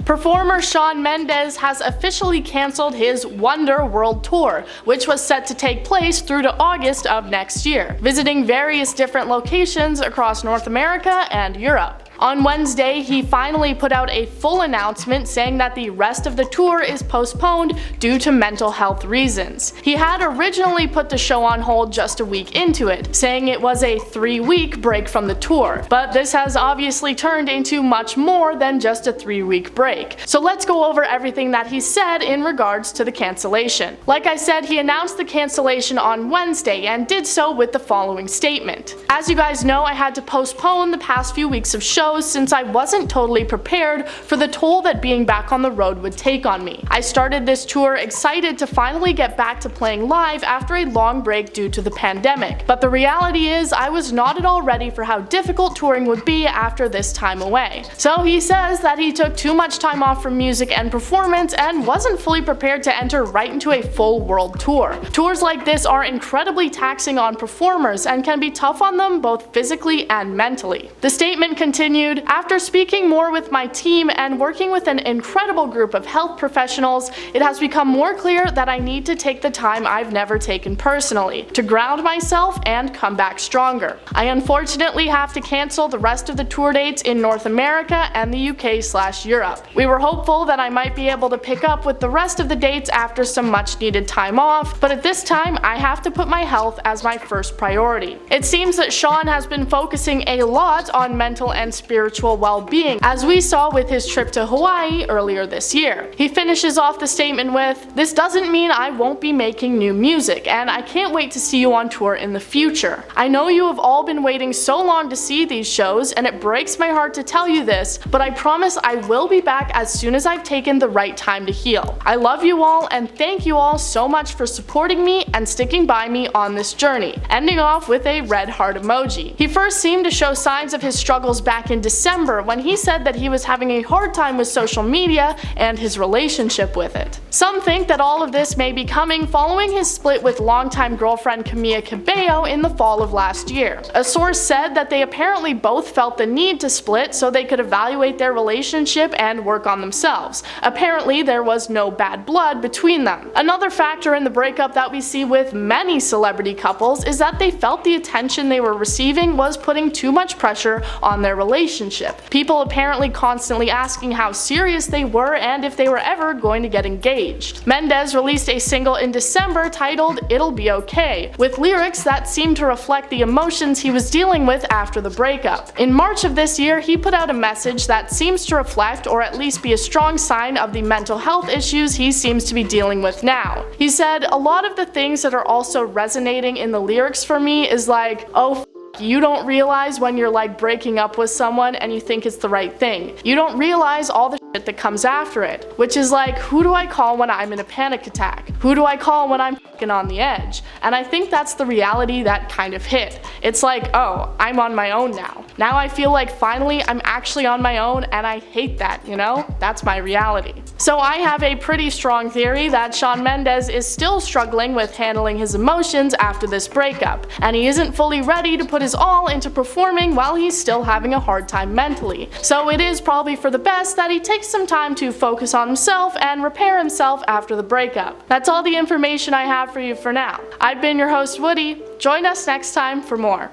Performer Shawn Mendes has officially cancelled his Wonder World Tour, which was set to take place through to August of next year, visiting various different locations across North America and Europe. On Wednesday, he finally put out a full announcement saying that the rest of the tour is postponed due to mental health reasons. He had originally put the show on hold just a week into it, saying it was a 3-week break from the tour, but this has obviously turned into much more than just a 3-week break. So let's go over everything that he said in regards to the cancellation. Like I said, he announced the cancellation on Wednesday and did so with the following statement. As you guys know, I had to postpone the past few weeks of shows since I wasn't totally prepared for the toll that being back on the road would take on me. I started this tour excited to finally get back to playing live after a long break due to the pandemic, but the reality is I was not at all ready for how difficult touring would be after this time away. So he says that he took too much time off from music and performance and wasn't fully prepared to enter right into a full world tour. Tours like this are incredibly taxing on performers and can be tough on them both physically and mentally. The statement continued, "After speaking more with my team and working with an incredible group of health professionals, it has become more clear that I need to take the time I've never taken personally, to ground myself and come back stronger. I unfortunately have to cancel the rest of the tour dates in North America and the UK/Europe. We were hopeful that I might be able to pick up with the rest of the dates after some much needed time off, but at this time I have to put my health as my first priority." It seems that Shawn has been focusing a lot on mental and spiritual well-being, as we saw with his trip to Hawaii earlier this year. He finishes off the statement with, "This doesn't mean I won't be making new music, and I can't wait to see you on tour in the future. I know you have all been waiting so long to see these shows, and it breaks my heart to tell you this, but I promise I will be back as soon as I've taken the right time to heal. I love you all, and thank you all so much for supporting me and sticking by me on this journey," ending off with a red heart emoji. He first seemed to show signs of his struggles back in December when he said that he was having a hard time with social media and his relationship with it. Some think that all of this may be coming following his split with longtime girlfriend Camila Cabello in the fall of last year. A source said that they apparently both felt the need to split so they could evaluate their relationship and work on themselves. Apparently there was no bad blood between them. Another factor in the breakup that we see with many celebrity couples is that they felt the attention they were receiving was putting too much pressure on their relationship. People apparently constantly asking how serious they were and if they were ever going to get engaged. Mendes released a single in December titled "It'll Be Okay," with lyrics that seemed to reflect the emotions he was dealing with after the breakup. In March of this year, he put out a message that seems to reflect or at least be a strong sign of the mental health issues he seems to be dealing with now. He said, "A lot of the things that are also resonating in the lyrics for me is like, oh, you don't realize when you're like breaking up with someone and you think it's the right thing. You don't realize all the shit that comes after it, which is like, who do I call when I'm in a panic attack? Who do I call when I'm fucking on the edge?" And I think that's the reality that kind of hit. It's like, oh, I'm on my own now. Now I feel like finally I'm actually on my own, and I hate that, you know? That's my reality. So I have a pretty strong theory that Shawn Mendes is still struggling with handling his emotions after this breakup, and he isn't fully ready to put his all into performing while he's still having a hard time mentally. So it is probably for the best that he takes some time to focus on himself and repair himself after the breakup. That's all the information I have for you for now. I've been your host, Woody. Join us next time for more.